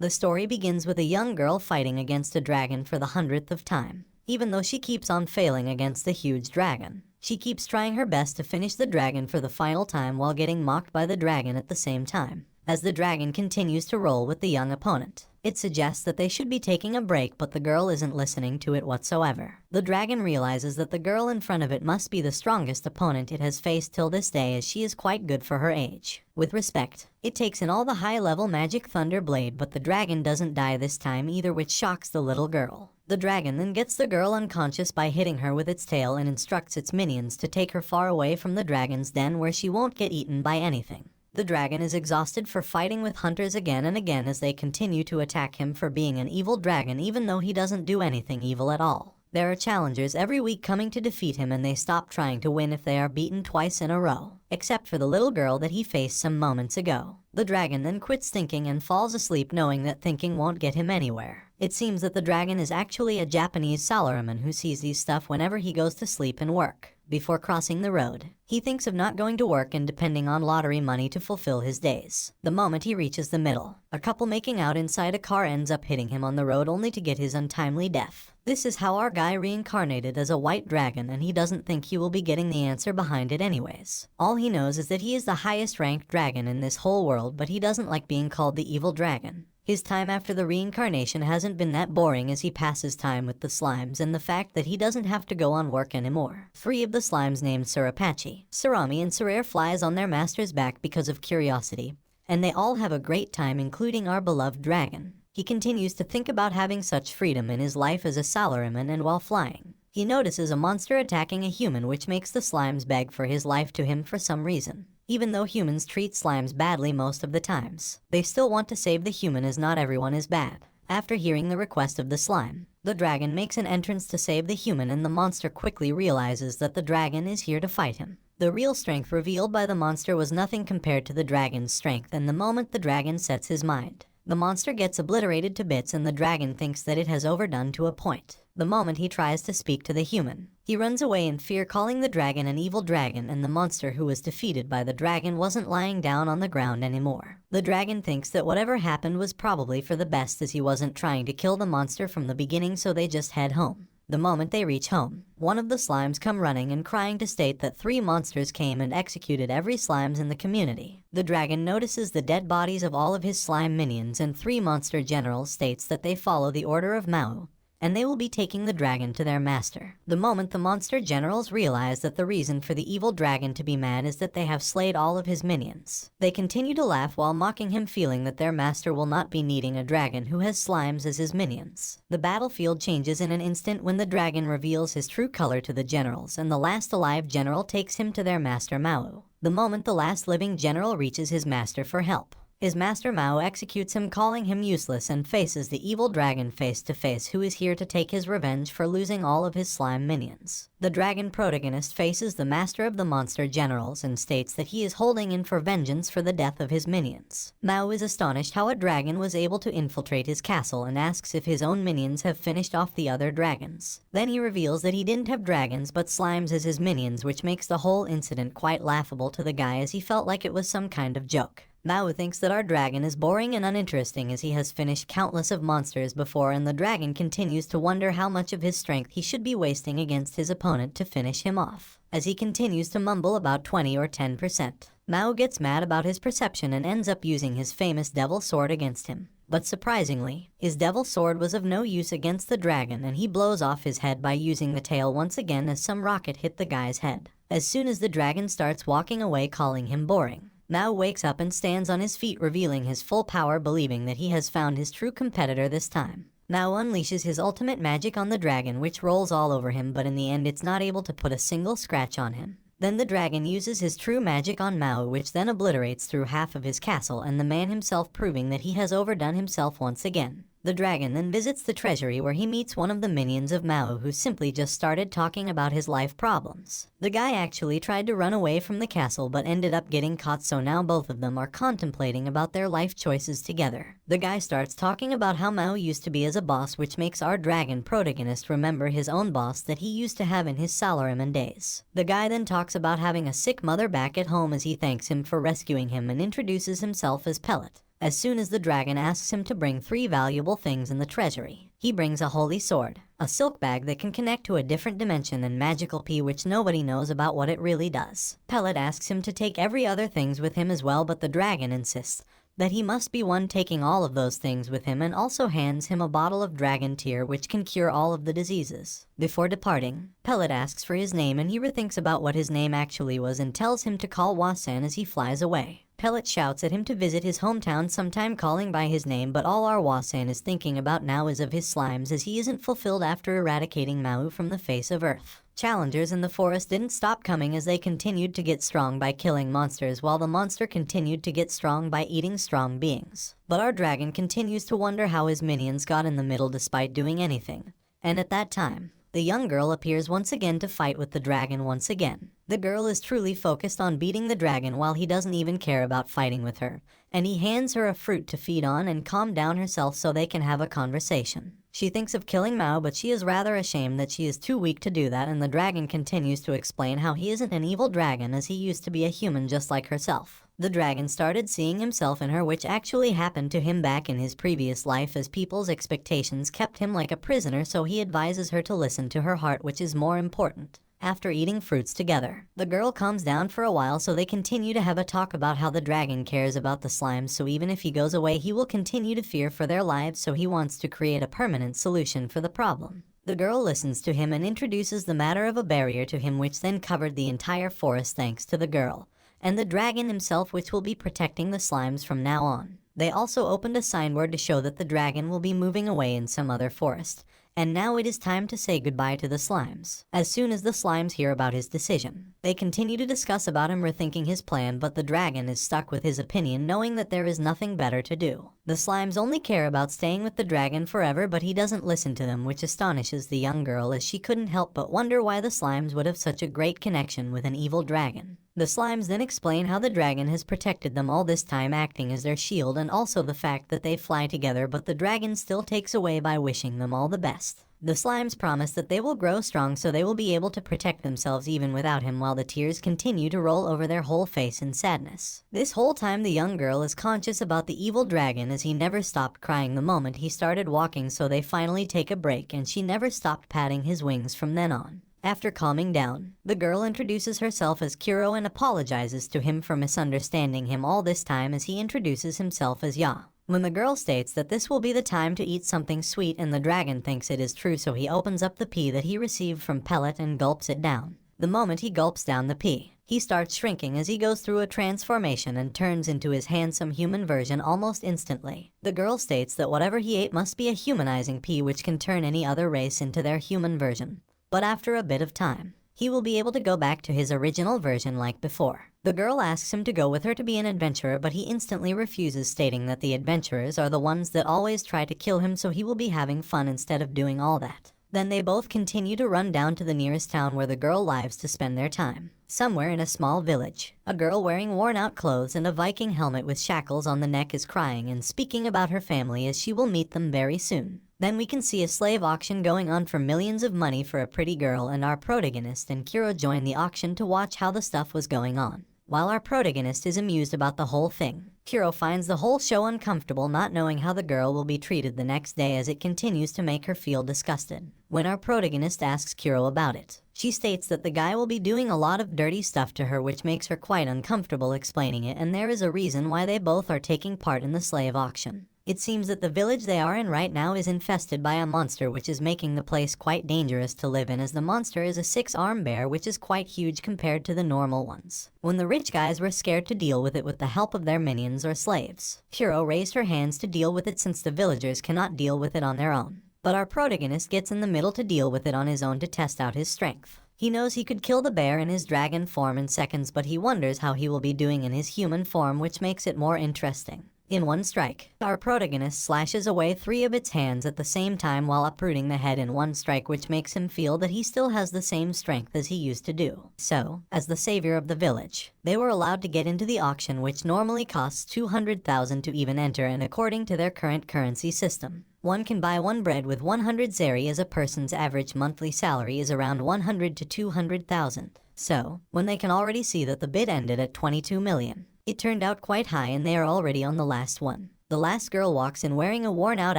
The story begins with a young girl fighting against a dragon for the 100th time. Even though she keeps on failing against the huge dragon, she keeps trying her best to finish the dragon for the final time while getting mocked by the dragon at the same time. As the dragon continues to roll with the young opponent, it suggests that they should be taking a break, but the girl isn't listening to it whatsoever. The dragon realizes that the girl in front of it must be the strongest opponent it has faced till this day, as she is quite good for her age. With respect, it takes in all the high-level magic thunder blade, but the dragon doesn't die this time either, which shocks the little girl. The dragon then gets the girl unconscious by hitting her with its tail and instructs its minions to take her far away from the dragon's den where she won't get eaten by anything. The dragon is exhausted for fighting with hunters again and again as they continue to attack him for being an evil dragon, even though he doesn't do anything evil at all. There are challengers every week coming to defeat him, and they stop trying to win if they are beaten twice in a row, except for the little girl that he faced some moments ago. The dragon then quits thinking and falls asleep, knowing that thinking won't get him anywhere. It seems that the dragon is actually a Japanese salaryman who sees these stuff whenever he goes to sleep and work. Before crossing the road, he thinks of not going to work and depending on lottery money to fulfill his days. The moment he reaches the middle, a couple making out inside a car ends up hitting him on the road, only to get his untimely death. This is how our guy reincarnated as a white dragon, and he doesn't think he will be getting the answer behind it anyways. All he knows is that he is the highest ranked dragon in this whole world, but he doesn't like being called the evil dragon. His time after the reincarnation hasn't been that boring, as he passes time with the slimes and the fact that he doesn't have to go on work anymore. 3 of the slimes, named Surapachi, Surami, and Surare, flies on their master's back because of curiosity, and they all have a great time, including our beloved dragon. He continues to think about having such freedom in his life as a salaryman, and while flying, he notices a monster attacking a human, which makes the slimes beg for his life to him for some reason. Even though humans treat slimes badly most of the times, they still want to save the human, as not everyone is bad. After hearing the request of the slime, the dragon makes an entrance to save the human, and the monster quickly realizes that the dragon is here to fight him. The real strength revealed by the monster was nothing compared to the dragon's strength, and the moment the dragon sets his mind, the monster gets obliterated to bits, and the dragon thinks that it has overdone to a point. The moment he tries to speak to the human, he runs away in fear, calling the dragon an evil dragon, and the monster who was defeated by the dragon wasn't lying down on the ground anymore. The dragon thinks that whatever happened was probably for the best, as he wasn't trying to kill the monster from the beginning, so they just head home. The moment they reach home, one of the slimes come running and crying to state that 3 monsters came and executed every slimes in the community. The dragon notices the dead bodies of all of his slime minions, and 3 monster generals states that they follow the order of Mao, and they will be taking the dragon to their master. The moment the monster generals realize that the reason for the evil dragon to be mad is that they have slayed all of his minions, they continue to laugh while mocking him, feeling that their master will not be needing a dragon who has slimes as his minions. The battlefield changes in an instant when the dragon reveals his true color to the generals, and the last alive general takes him to their master Mao. The moment the last living general reaches his master for help, his master Mao executes him, calling him useless, and faces the evil dragon face to face, who is here to take his revenge for losing all of his slime minions. The dragon protagonist faces the master of the monster generals and states that he is holding in for vengeance for the death of his minions. Mao is astonished how a dragon was able to infiltrate his castle and asks if his own minions have finished off the other dragons. Then he reveals that he didn't have dragons but slimes as his minions, which makes the whole incident quite laughable to the guy, as he felt like it was some kind of joke. Mao thinks that our dragon is boring and uninteresting, as he has finished countless of monsters before, and the dragon continues to wonder how much of his strength he should be wasting against his opponent to finish him off. As he continues to mumble about 20 or 10%, Mao gets mad about his perception and ends up using his famous devil sword against him. But surprisingly, his devil sword was of no use against the dragon, and he blows off his head by using the tail once again as some rocket hit the guy's head. As soon as the dragon starts walking away, calling him boring, Mao wakes up and stands on his feet, revealing his full power, believing that he has found his true competitor this time. Mao unleashes his ultimate magic on the dragon, which rolls all over him, but in the end it's not able to put a single scratch on him. Then the dragon uses his true magic on Mao, which then obliterates through half of his castle and the man himself, proving that he has overdone himself once again. The dragon then visits the treasury, where he meets one of the minions of Mao, who simply just started talking about his life problems. The guy actually tried to run away from the castle but ended up getting caught, so now both of them are contemplating about their life choices together. The guy starts talking about how Mao used to be as a boss, which makes our dragon protagonist remember his own boss that he used to have in his salaryman days. The guy then talks about having a sick mother back at home, as he thanks him for rescuing him and introduces himself as Pellet. As soon as the dragon asks him to bring 3 valuable things in the treasury, he brings a holy sword, a silk bag that can connect to a different dimension, and magical pea which nobody knows about what it really does. Pellet asks him to take every other things with him as well, but the dragon insists that he must be one taking all of those things with him, and also hands him a bottle of dragon tear which can cure all of the diseases. Before departing, Pellet asks for his name, and he rethinks about what his name actually was and tells him to call Wasan as he flies away. Pellet shouts at him to visit his hometown sometime, calling by his name, but all our Wasan is thinking about now is of his slimes, as he isn't fulfilled after eradicating Mao from the face of Earth. Challengers in the forest didn't stop coming as they continued to get strong by killing monsters, while the monster continued to get strong by eating strong beings. But our dragon continues to wonder how his minions got in the middle despite doing anything. And at that time, the young girl appears once again to fight with the dragon once again. The girl is truly focused on beating the dragon while he doesn't even care about fighting with her, and he hands her a fruit to feed on and calm down herself so they can have a conversation. She thinks of killing Mao, but she is rather ashamed that she is too weak to do that, and the dragon continues to explain how he isn't an evil dragon as he used to be a human just like herself. The dragon started seeing himself in her, which actually happened to him back in his previous life, as people's expectations kept him like a prisoner, so he advises her to listen to her heart, which is more important. After eating fruits together, the girl calms down for a while, so they continue to have a talk about how the dragon cares about the slimes, so even if he goes away he will continue to fear for their lives, so he wants to create a permanent solution for the problem. The girl listens to him and introduces the matter of a barrier to him, which then covered the entire forest thanks to the girl and the dragon himself, which will be protecting the slimes from now on. They also opened a signboard to show that the dragon will be moving away in some other forest, and now it is time to say goodbye to the slimes. As soon as the slimes hear about his decision, they continue to discuss about him rethinking his plan, but the dragon is stuck with his opinion, knowing that there is nothing better to do. The slimes only care about staying with the dragon forever, but he doesn't listen to them, which astonishes the young girl as she couldn't help but wonder why the slimes would have such a great connection with an evil dragon. The slimes then explain how the dragon has protected them all this time, acting as their shield, and also the fact that they fly together, but the dragon still takes away by wishing them all the best. The slimes promise that they will grow strong so they will be able to protect themselves even without him, while the tears continue to roll over their whole face in sadness. This whole time the young girl is conscious about the evil dragon, as he never stopped crying the moment he started walking, so they finally take a break and she never stopped patting his wings from then on. After calming down, the girl introduces herself as Kuro and apologizes to him for misunderstanding him all this time, as he introduces himself as Ya. When the girl states that this will be the time to eat something sweet, and the dragon thinks it is true, so he opens up the pea that he received from Pellet and gulps it down. The moment he gulps down the pea, he starts shrinking as he goes through a transformation and turns into his handsome human version almost instantly. The girl states that whatever he ate must be a humanizing pea which can turn any other race into their human version. But after a bit of time, he will be able to go back to his original version like before. The girl asks him to go with her to be an adventurer, but he instantly refuses, stating that the adventurers are the ones that always try to kill him, so he will be having fun instead of doing all that. Then they both continue to run down to the nearest town where the girl lives to spend their time. Somewhere in a small village, a girl wearing worn-out clothes and a Viking helmet with shackles on the neck is crying and speaking about her family, as she will meet them very soon. Then we can see a slave auction going on for millions of money for a pretty girl, and our protagonist and Kuro join the auction to watch how the stuff was going on. While our protagonist is amused about the whole thing, Kuro finds the whole show uncomfortable, not knowing how the girl will be treated the next day, as it continues to make her feel disgusted. When our protagonist asks Kuro about it, she states that the guy will be doing a lot of dirty stuff to her, which makes her quite uncomfortable explaining it, and there is a reason why they both are taking part in the slave auction. It seems that the village they are in right now is infested by a monster, which is making the place quite dangerous to live in, as the monster is a 6-armed bear, which is quite huge compared to the normal ones. When the rich guys were scared to deal with it with the help of their minions or slaves, Kuro raised her hands to deal with it since the villagers cannot deal with it on their own. But our protagonist gets in the middle to deal with it on his own to test out his strength. He knows he could kill the bear in his dragon form in seconds, but he wonders how he will be doing in his human form, which makes it more interesting. In one strike, our protagonist slashes away 3 of its hands at the same time while uprooting the head in one strike, which makes him feel that he still has the same strength as he used to do. So, as the savior of the village, they were allowed to get into the auction, which normally costs 200,000 to even enter, and according to their current currency system, one can buy 1 bread with 100 zeri, as a person's average monthly salary is around 100 to 200,000. So, when they can already see that the bid ended at 22 million, It turned out quite high and they are already on the last one. The last girl walks in wearing a worn-out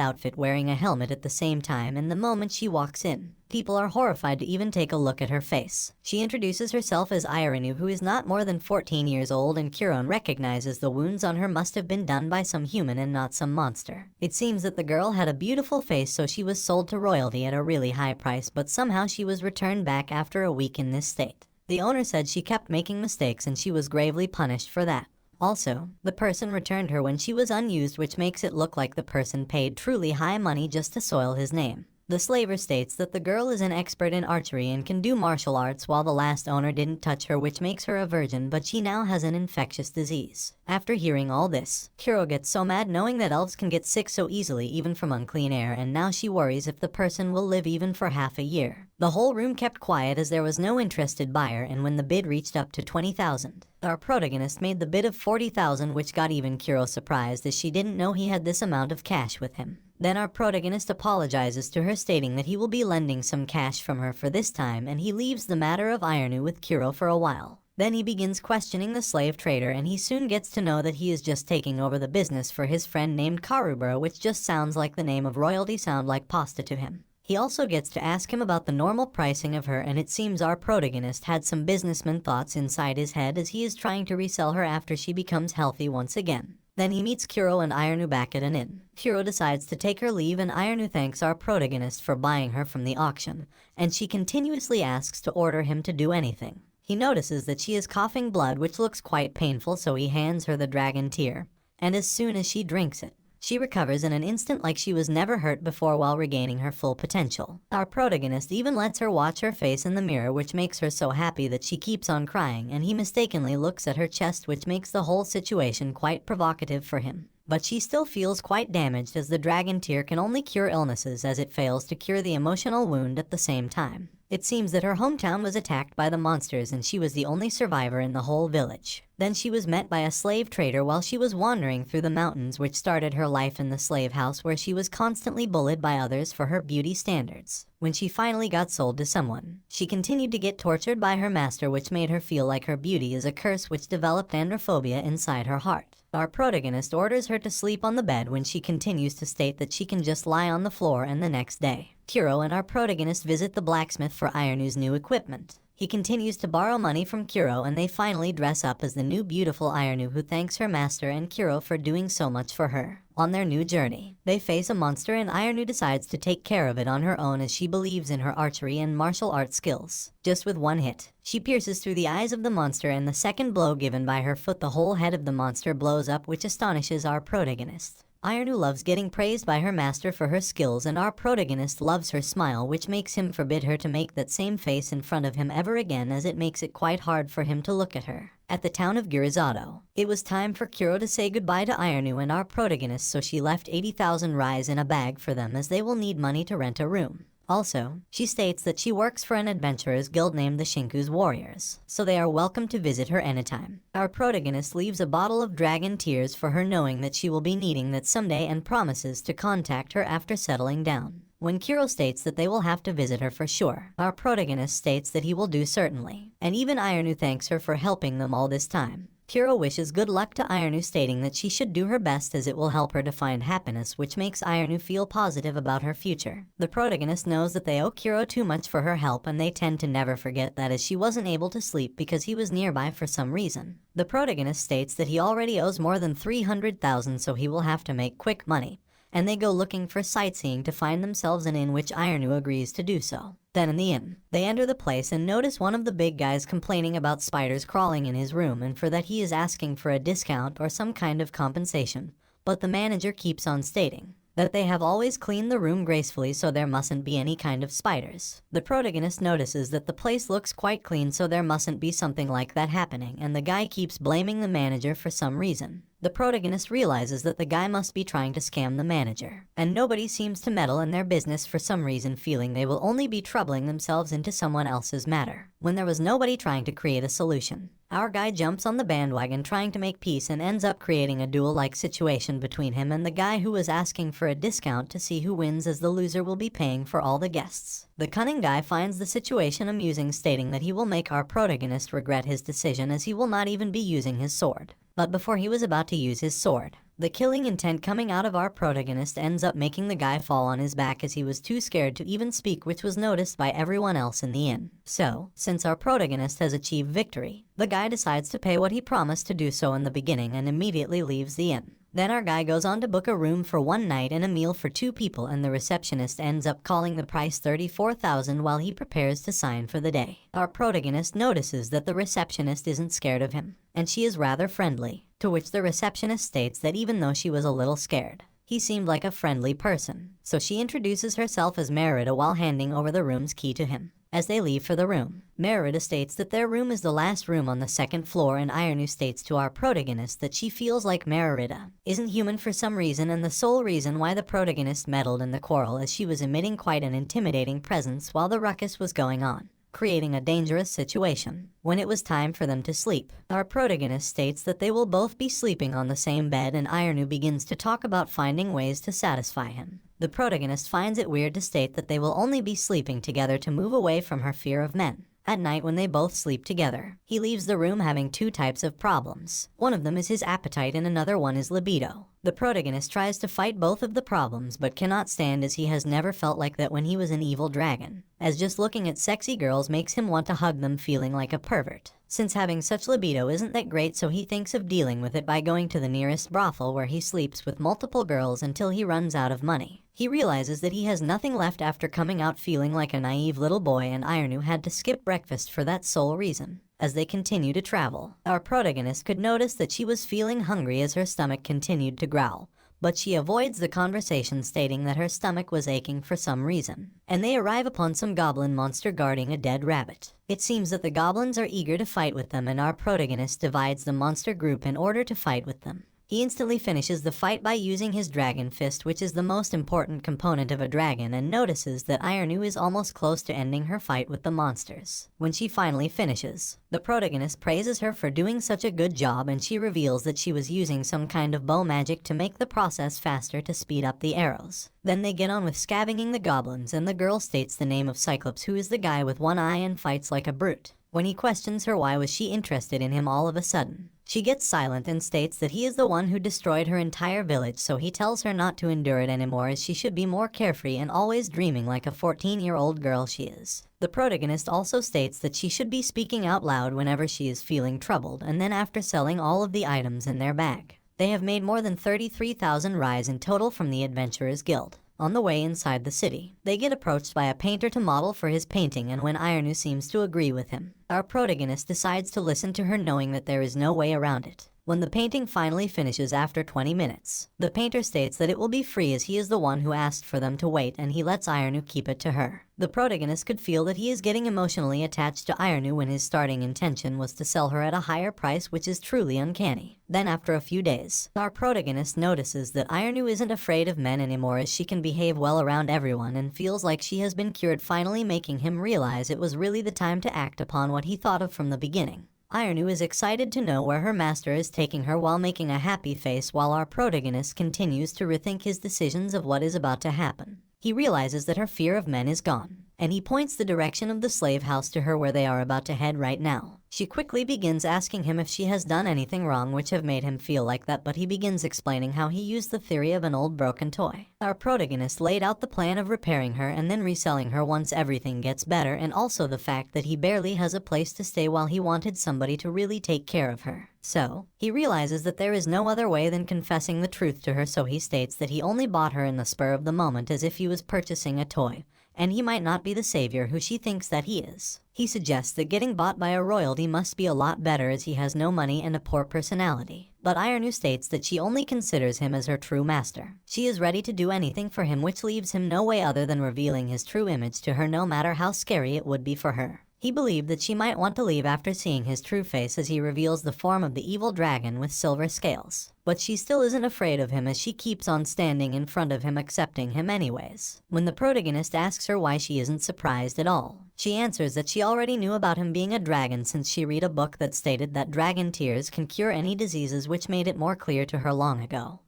outfit, wearing a helmet at the same time, and the moment she walks in, people are horrified to even take a look at her face. She introduces herself as Irinu, who is not more than 14 years old, and Kuro recognizes the wounds on her must have been done by some human and not some monster. It seems that the girl had a beautiful face, so she was sold to royalty at a really high price, but somehow she was returned back after a week in this state. The owner said she kept making mistakes and she was gravely punished for that. Also, the person returned her when she was unused, which makes it look like the person paid truly high money just to soil his name. The slaver states that the girl is an expert in archery and can do martial arts, while the last owner didn't touch her, which makes her a virgin, but she now has an infectious disease. After hearing all this, Kuro gets so mad knowing that elves can get sick so easily even from unclean air, and now she worries if the person will live even for half a year. The whole room kept quiet as there was no interested buyer, and when the bid reached up to 20,000, our protagonist made the bid of 40,000, which got even Kuro surprised as she didn't know he had this amount of cash with him. Then our protagonist apologizes to her, stating that he will be lending some cash from her for this time, and he leaves the matter of Irinu with Kuro for a while. Then he begins questioning the slave trader, and he soon gets to know that he is just taking over the business for his friend named Karubura, which just sounds like the name of royalty, sound like pasta to him. He also gets to ask him about the normal pricing of her, and it seems our protagonist had some businessman thoughts inside his head as he is trying to resell her after she becomes healthy once again. Then he meets Kuro and Irinu back at an inn. Kuro decides to take her leave, and Irinu thanks our protagonist for buying her from the auction, and she continuously asks to order him to do anything. He notices that she is coughing blood, which looks quite painful, so he hands her the dragon tear, and as soon as she drinks it, she recovers in an instant like she was never hurt before while regaining her full potential. Our protagonist even lets her watch her face in the mirror, which makes her so happy that she keeps on crying, and he mistakenly looks at her chest, which makes the whole situation quite provocative for him. But she still feels quite damaged as the dragon tear can only cure illnesses as it fails to cure the emotional wound at the same time. It seems that her hometown was attacked by the monsters and she was the only survivor in the whole village. Then she was met by a slave trader while she was wandering through the mountains, which started her life in the slave house where she was constantly bullied by others for her beauty standards. When she finally got sold to someone, she continued to get tortured by her master, which made her feel like her beauty is a curse, which developed androphobia inside her heart. Our protagonist orders her to sleep on the bed when she continues to state that she can just lie on the floor, and the next day, Kuro and our protagonist visit the blacksmith for Ironu's new equipment. He continues to borrow money from Kuro, and they finally dress up as the new beautiful Ironu, who thanks her master and Kuro for doing so much for her. On their new journey, they face a monster, and Ironu decides to take care of it on her own as she believes in her archery and martial arts skills. Just with one hit, she pierces through the eyes of the monster, and the second blow given by her foot, the whole head of the monster blows up, which astonishes our protagonist. Ironu loves getting praised by her master for her skills, and our protagonist loves her smile, which makes him forbid her to make that same face in front of him ever again, as it makes it quite hard for him to look at her. At the town of Gurizato, it was time for Kuro to say goodbye to Ironu and our protagonist, so she left 80,000 rise in a bag for them as they will need money to rent a room. Also, she states that she works for an adventurers guild named the Shinku's Warriors, so they are welcome to visit her anytime. Our protagonist leaves a bottle of dragon tears for her, knowing that she will be needing that someday, and promises to contact her after settling down. When Kuro states that they will have to visit her for sure, our protagonist states that he will do certainly, and even Ironu thanks her for helping them all this time. Kuro wishes good luck to Ironu, stating that she should do her best as it will help her to find happiness, which makes Ironu feel positive about her future. The protagonist knows that they owe Kuro too much for her help, and they tend to never forget that, as she wasn't able to sleep because he was nearby for some reason. The protagonist states that he already owes more than 300,000, so he will have to make quick money, and they go looking for sightseeing to find themselves an inn, which Ironu agrees to do so. Then in the inn, they enter the place and notice one of the big guys complaining about spiders crawling in his room, and for that he is asking for a discount or some kind of compensation. But the manager keeps on stating that they have always cleaned the room gracefully, so there mustn't be any kind of spiders. The protagonist notices that the place looks quite clean, so there mustn't be something like that happening, and the guy keeps blaming the manager for some reason. The protagonist realizes that the guy must be trying to scam the manager, and nobody seems to meddle in their business for some reason, feeling they will only be troubling themselves into someone else's matter, when there was nobody trying to create a solution. Our guy jumps on the bandwagon trying to make peace and ends up creating a duel-like situation between him and the guy who was asking for a discount to see who wins, as the loser will be paying for all the guests. The cunning guy finds the situation amusing, stating that he will make our protagonist regret his decision as he will not even be using his sword. But before he was about to use his sword, the killing intent coming out of our protagonist ends up making the guy fall on his back as he was too scared to even speak, which was noticed by everyone else in the inn. So, since our protagonist has achieved victory, the guy decides to pay what he promised to do so in the beginning and immediately leaves the inn. Then our guy goes on to book a room for one night and a meal for 2 people, and the receptionist ends up calling the price $34,000 while he prepares to sign for the day. Our protagonist notices that the receptionist isn't scared of him, and she is rather friendly, to which the receptionist states that even though she was a little scared, he seemed like a friendly person. So she introduces herself as Merida while handing over the room's key to him. As they leave for the room, Merida states that their room is the last room on the 2nd floor, and Ironu states to our protagonist that she feels like Merida isn't human for some reason, and the sole reason why the protagonist meddled in the quarrel is she was emitting quite an intimidating presence while the ruckus was going on, creating a dangerous situation. When it was time for them to sleep, our protagonist states that they will both be sleeping on the same bed, and Ironu begins to talk about finding ways to satisfy him. The protagonist finds it weird to state that they will only be sleeping together to move away from her fear of men. At night, when they both sleep together, he leaves the room having 2 types of problems. One of them is his appetite and another one is libido. The protagonist tries to fight both of the problems but cannot stand, as he has never felt like that when he was an evil dragon, as just looking at sexy girls makes him want to hug them, feeling like a pervert. Since having such libido isn't that great, so he thinks of dealing with it by going to the nearest brothel where he sleeps with multiple girls until he runs out of money. He realizes that he has nothing left after coming out feeling like a naive little boy, and Ironu had to skip breakfast for that sole reason. As they continue to travel, our protagonist could notice that she was feeling hungry as her stomach continued to growl, but she avoids the conversation, stating that her stomach was aching for some reason. And they arrive upon some goblin monster guarding a dead rabbit. It seems that the goblins are eager to fight with them, and our protagonist divides the monster group in order to fight with them. He instantly finishes the fight by using his dragon fist, which is the most important component of a dragon, and notices that Ironu is almost close to ending her fight with the monsters. When she finally finishes, the protagonist praises her for doing such a good job, and she reveals that she was using some kind of bow magic to make the process faster to speed up the arrows. Then they get on with scavenging the goblins, and the girl states the name of Cyclops, who is the guy with one eye and fights like a brute. When he questions her why was she interested in him all of a sudden, she gets silent and states that he is the one who destroyed her entire village, so he tells her not to endure it anymore, as she should be more carefree and always dreaming like a 14-year-old girl she is. The protagonist also states that she should be speaking out loud whenever she is feeling troubled, and then after selling all of the items in their bag, they have made more than 33,000 rise in total from the Adventurers Guild. On the way inside the city, they get approached by a painter to model for his painting, and when Ironu seems to agree with him, our protagonist decides to listen to her, knowing that there is no way around it. When the painting finally finishes after 20 minutes, the painter states that it will be free as he is the one who asked for them to wait, and he lets Ironu keep it to her. The protagonist could feel that he is getting emotionally attached to Ironu when his starting intention was to sell her at a higher price, which is truly uncanny. Then after a few days, our protagonist notices that Ironu isn't afraid of men anymore, as she can behave well around everyone and feels like she has been cured, finally making him realize it was really the time to act upon what he thought of from the beginning. Ironu is excited to know where her master is taking her while making a happy face, while our protagonist continues to rethink his decisions of what is about to happen. He realizes that her fear of men is gone, and he points the direction of the slave house to her, where they are about to head right now. She quickly begins asking him if she has done anything wrong which have made him feel like that, but he begins explaining how he used the theory of an old broken toy. Our protagonist laid out the plan of repairing her and then reselling her once everything gets better, and also the fact that he barely has a place to stay while he wanted somebody to really take care of her. So, he realizes that there is no other way than confessing the truth to her, so he states that he only bought her in the spur of the moment, as if he was purchasing a toy, and he might not be the savior who she thinks that he is. He suggests that getting bought by a royalty must be a lot better, as he has no money and a poor personality. But Ironu states that she only considers him as her true master. She is ready to do anything for him, which leaves him no way other than revealing his true image to her, no matter how scary it would be for her. He believed that she might want to leave after seeing his true face, as he reveals the form of the evil dragon with silver scales. But she still isn't afraid of him, as she keeps on standing in front of him, accepting him anyways. When the protagonist asks her why she isn't surprised at all, she answers that she already knew about him being a dragon, since she read a book that stated that dragon tears can cure any diseases, which made it more clear to her long ago.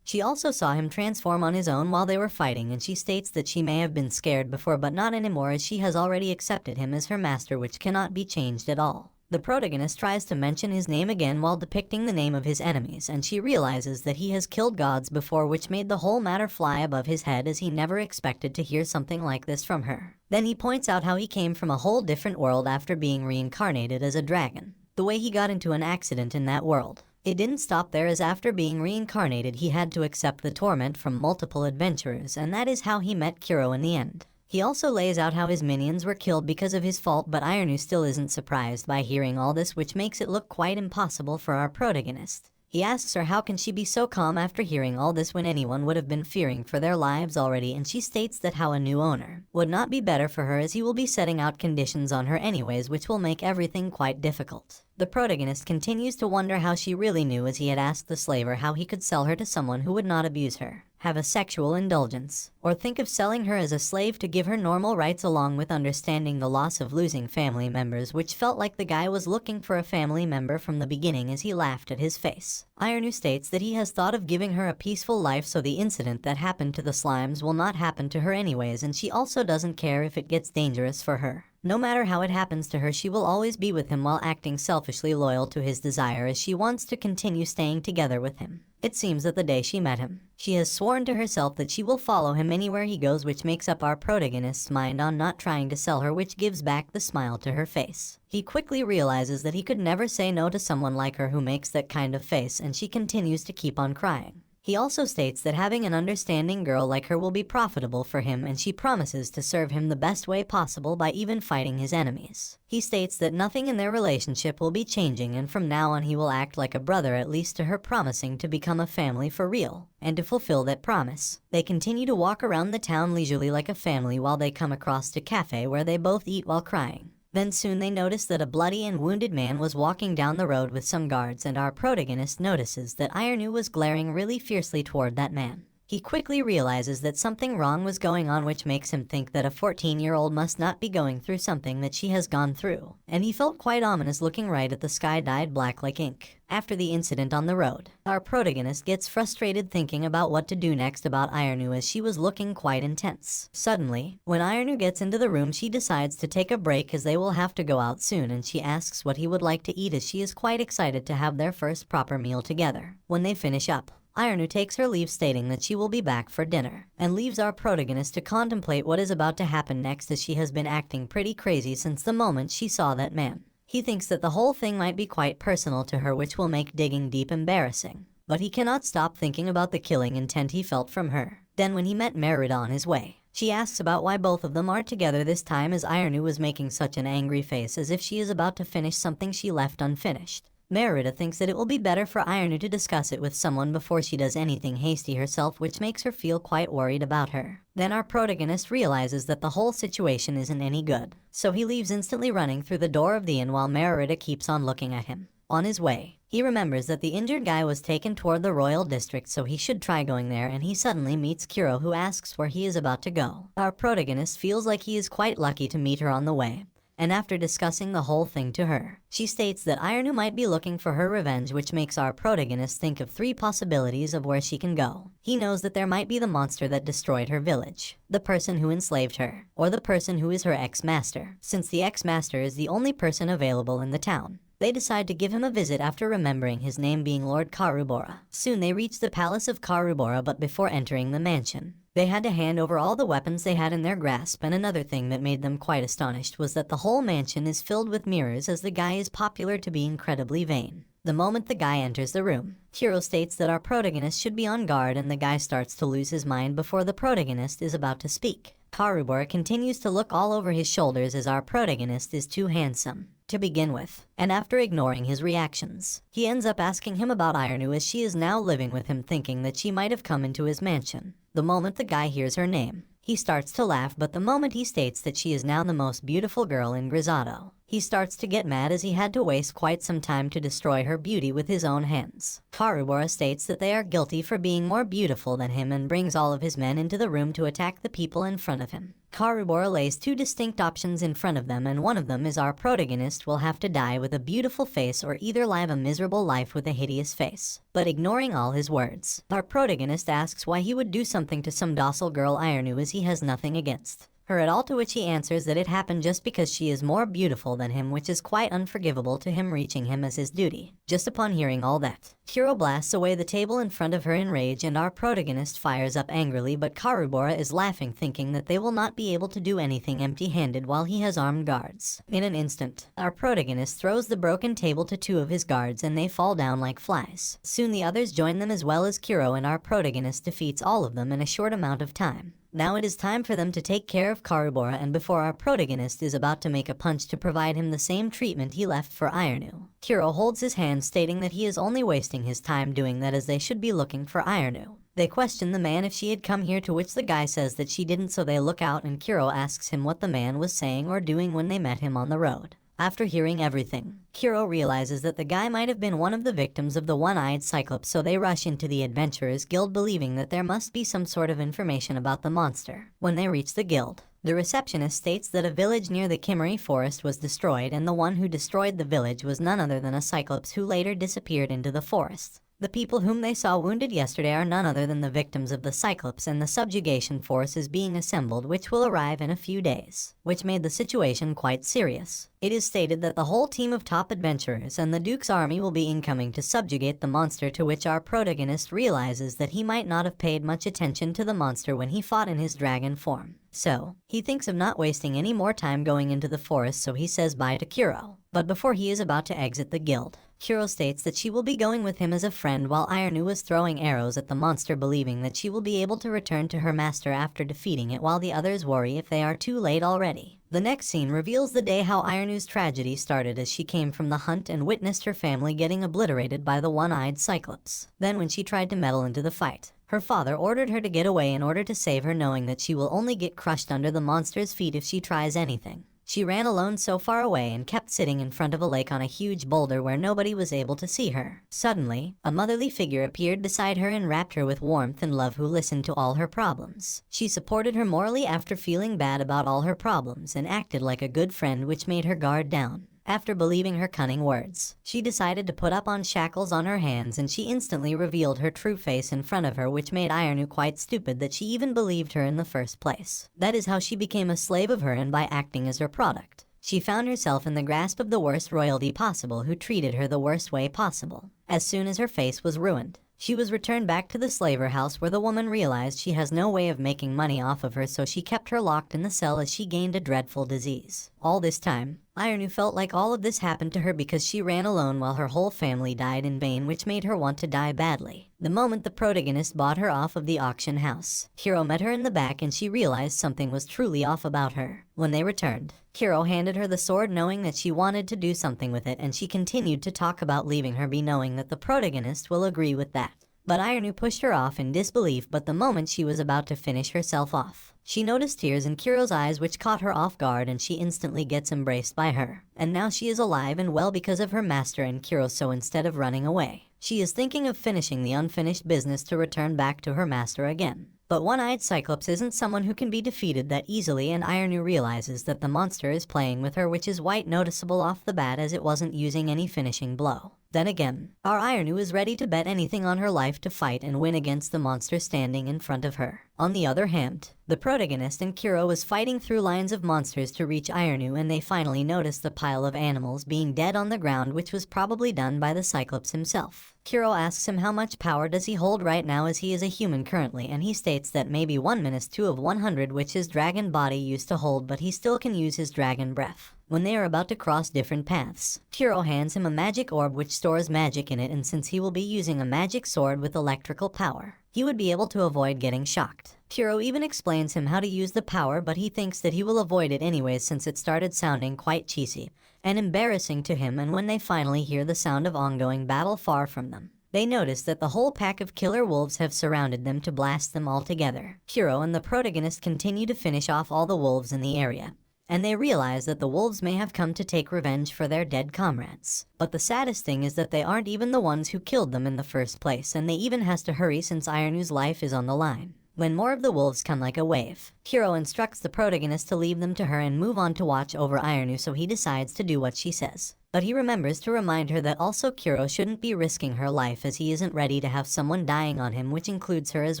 She also saw him transform on his own while they were fighting, and she states that she may have been scared before but not anymore, as she has already accepted him as her master, which cannot be changed at all. The protagonist tries to mention his name again while depicting the name of his enemies, and she realizes that he has killed gods before, which made the whole matter fly above his head, as he never expected to hear something like this from her. Then he points out how he came from a whole different world after being reincarnated as a dragon. The way he got into an accident in that world. It didn't stop there, as after being reincarnated he had to accept the torment from multiple adventurers, and that is how he met Kuro in the end. He also lays out how his minions were killed because of his fault, but Ironu still isn't surprised by hearing all this, which makes it look quite impossible for our protagonist. He asks her how can she be so calm after hearing all this when anyone would have been fearing for their lives already, and she states that how a new owner would not be better for her, as he will be setting out conditions on her anyways, which will make everything quite difficult. The protagonist continues to wonder how she really knew, as he had asked the slaver how he could sell her to someone who would not abuse her, have a sexual indulgence, or think of selling her as a slave to give her normal rights, along with understanding the loss of losing family members, which felt like the guy was looking for a family member from the beginning, as he laughed at his face. Ironu states that he has thought of giving her a peaceful life, so the incident that happened to the slimes will not happen to her anyways, and she also doesn't care if it gets dangerous for her. No matter how it happens to her, she will always be with him while acting selfishly loyal to his desire, as she wants to continue staying together with him. It seems that the day she met him, she has sworn to herself that she will follow him anywhere he goes, which makes up our protagonist's mind on not trying to sell her, which gives back the smile to her face. He quickly realizes that he could never say no to someone like her who makes that kind of face, and she continues to keep on crying. He also states that having an understanding girl like her will be profitable for him, and she promises to serve him the best way possible by even fighting his enemies. He states that nothing in their relationship will be changing, and from now on he will act like a brother, at least to her, promising to become a family for real. And to fulfill that promise, they continue to walk around the town leisurely like a family while they come across a cafe where they both eat while crying. Then soon they notice that a bloody and wounded man was walking down the road with some guards, and our protagonist notices that Ironu was glaring really fiercely toward that man. He quickly realizes that something wrong was going on, which makes him think that a 14-year-old must not be going through something that she has gone through, and he felt quite ominous looking right at the sky dyed black like ink. After the incident on the road, our protagonist gets frustrated thinking about what to do next about Ironu, as she was looking quite intense. Suddenly, when Ironu gets into the room, she decides to take a break as they will have to go out soon, and she asks what he would like to eat, as she is quite excited to have their first proper meal together. When they finish up, Ironu takes her leave, stating that she will be back for dinner, and leaves our protagonist to contemplate what is about to happen next, as she has been acting pretty crazy since the moment she saw that man. He thinks that the whole thing might be quite personal to her, which will make digging deep embarrassing, but he cannot stop thinking about the killing intent he felt from her. Then when he met Merida on his way, she asks about why both of them are together this time, as Ironu was making such an angry face as if she is about to finish something she left unfinished. Merida thinks that it will be better for Ironu to discuss it with someone before she does anything hasty herself, which makes her feel quite worried about her. Then our protagonist realizes that the whole situation isn't any good, so he leaves instantly, running through the door of the inn while Merida keeps on looking at him. On his way, he remembers that the injured guy was taken toward the royal district, so he should try going there, and he suddenly meets Kuro, who asks where he is about to go. Our protagonist feels like he is quite lucky to meet her on the way, and after discussing the whole thing to her, she states that Ironu might be looking for her revenge, which makes our protagonist think of 3 possibilities of where she can go. He knows that there might be the monster that destroyed her village, the person who enslaved her, or the person who is her ex-master, since the ex-master is the only person available in the town. They decide to give him a visit after remembering his name being Lord Karubora. Soon they reach the palace of Karubora, but before entering the mansion, they had to hand over all the weapons they had in their grasp, and another thing that made them quite astonished was that the whole mansion is filled with mirrors, as the guy is popular to be incredibly vain. The moment the guy enters the room, Kuro states that our protagonist should be on guard, and the guy starts to lose his mind before the protagonist is about to speak. Karubora continues to look all over his shoulders, as our protagonist is too handsome to begin with, and after ignoring his reactions, he ends up asking him about Ironu, as she is now living with him, thinking that she might have come into his mansion. The moment the guy hears her name, he starts to laugh, but the moment he states that she is now the most beautiful girl in Grisato, he starts to get mad, as he had to waste quite some time to destroy her beauty with his own hands. Karubora states that they are guilty for being more beautiful than him, and brings all of his men into the room to attack the people in front of him. Karubora lays 2 distinct options in front of them, and one of them is our protagonist will have to die with a beautiful face, or either live a miserable life with a hideous face. But ignoring all his words, our protagonist asks why he would do something to some docile girl Ironu, as he has nothing against her at all, to which he answers that it happened just because she is more beautiful than him, which is quite unforgivable to him, reaching him as his duty. Just upon hearing all that, Kuro blasts away the table in front of her in rage, and our protagonist fires up angrily, but Karubora is laughing, thinking that they will not be able to do anything empty-handed while he has armed guards. In an instant, our protagonist throws the broken table to two of his guards and they fall down like flies. Soon the others join them as well as Kuro, and our protagonist defeats all of them in a short amount of time. Now it is time for them to take care of Karubora, and before our protagonist is about to make a punch to provide him the same treatment he left for Ironu, Kuro holds his hand, stating that he is only wasting his time doing that, as they should be looking for Ironu. They question the man if she had come here, to which the guy says that she didn't, so they look out and Kuro asks him what the man was saying or doing when they met him on the road. After hearing everything, Kuro realizes that the guy might have been one of the victims of the one-eyed Cyclops, so they rush into the Adventurers Guild, believing that there must be some sort of information about the monster. When they reach the guild, the receptionist states that a village near the Kimmery Forest was destroyed, and the one who destroyed the village was none other than a Cyclops who later disappeared into the forest. The people whom they saw wounded yesterday are none other than the victims of the Cyclops, and the subjugation force is being assembled, which will arrive in a few days, which made the situation quite serious. It is stated that the whole team of top adventurers and the Duke's army will be incoming to subjugate the monster, to which our protagonist realizes that he might not have paid much attention to the monster when he fought in his dragon form. So, he thinks of not wasting any more time going into the forest, so he says bye to Kuro. But before he is about to exit the guild, Kuro states that she will be going with him as a friend, while Ironu is throwing arrows at the monster, believing that she will be able to return to her master after defeating it, while the others worry if they are too late already. The next scene reveals the day how Ironu's tragedy started, as she came from the hunt and witnessed her family getting obliterated by the one-eyed Cyclops. Then when she tried to meddle into the fight, her father ordered her to get away in order to save her, knowing that she will only get crushed under the monster's feet if she tries anything. She ran alone so far away and kept sitting in front of a lake on a huge boulder where nobody was able to see her. Suddenly, a motherly figure appeared beside her and wrapped her with warmth and love, who listened to all her problems. She supported her morally after feeling bad about all her problems and acted like a good friend, which made her guard down. After believing her cunning words, she decided to put up on shackles on her hands, and she instantly revealed her true face in front of her, which made Ironu quite stupid that she even believed her in the first place. That is how she became a slave of her, and by acting as her product, she found herself in the grasp of the worst royalty possible, who treated her the worst way possible. As soon as her face was ruined, she was returned back to the slaver house, where the woman realized she has no way of making money off of her, so she kept her locked in the cell as she gained a dreadful disease. All this time, Ironu felt like all of this happened to her because she ran alone while her whole family died in vain, which made her want to die badly. The moment the protagonist bought her off of the auction house, Kuro met her in the back and she realized something was truly off about her. When they returned, Kuro handed her the sword, knowing that she wanted to do something with it, and she continued to talk about leaving her be, knowing that the protagonist will agree with that. But Ironu pushed her off in disbelief, but the moment she was about to finish herself off, she noticed tears in Kuro's eyes, which caught her off guard, and she instantly gets embraced by her. And now she is alive and well because of her master and Kuro, so instead of running away, she is thinking of finishing the unfinished business to return back to her master again. But one-eyed Cyclops isn't someone who can be defeated that easily, and Ironu realizes that the monster is playing with her, which is quite noticeable off the bat, as it wasn't using any finishing blow. Then again, our Ironu is ready to bet anything on her life to fight and win against the monster standing in front of her. On the other hand, the protagonist and Kuro was fighting through lines of monsters to reach Ironu, and they finally noticed the pile of animals being dead on the ground, which was probably done by the Cyclops himself. Kuro asks him how much power does he hold right now, as he is a human currently, and he states that maybe 1-2 of 100, which his dragon body used to hold, but he still can use his dragon breath. When they are about to cross different paths, Kuro hands him a magic orb which stores magic in it, and since he will be using a magic sword with electrical power, he would be able to avoid getting shocked. Kuro even explains him how to use the power, but he thinks that he will avoid it anyways since it started sounding quite cheesy and embarrassing to him. And when they finally hear the sound of ongoing battle far from them, they notice that the whole pack of killer wolves have surrounded them to blast them all together. Kuro and the protagonist continue to finish off all the wolves in the area, and they realize that the wolves may have come to take revenge for their dead comrades. But the saddest thing is that they aren't even the ones who killed them in the first place, and they even has to hurry since Ironu's life is on the line. When more of the wolves come like a wave, Kuro instructs the protagonist to leave them to her and move on to watch over Ironu, so he decides to do what she says. But he remembers to remind her that also Kuro shouldn't be risking her life, as he isn't ready to have someone dying on him, which includes her as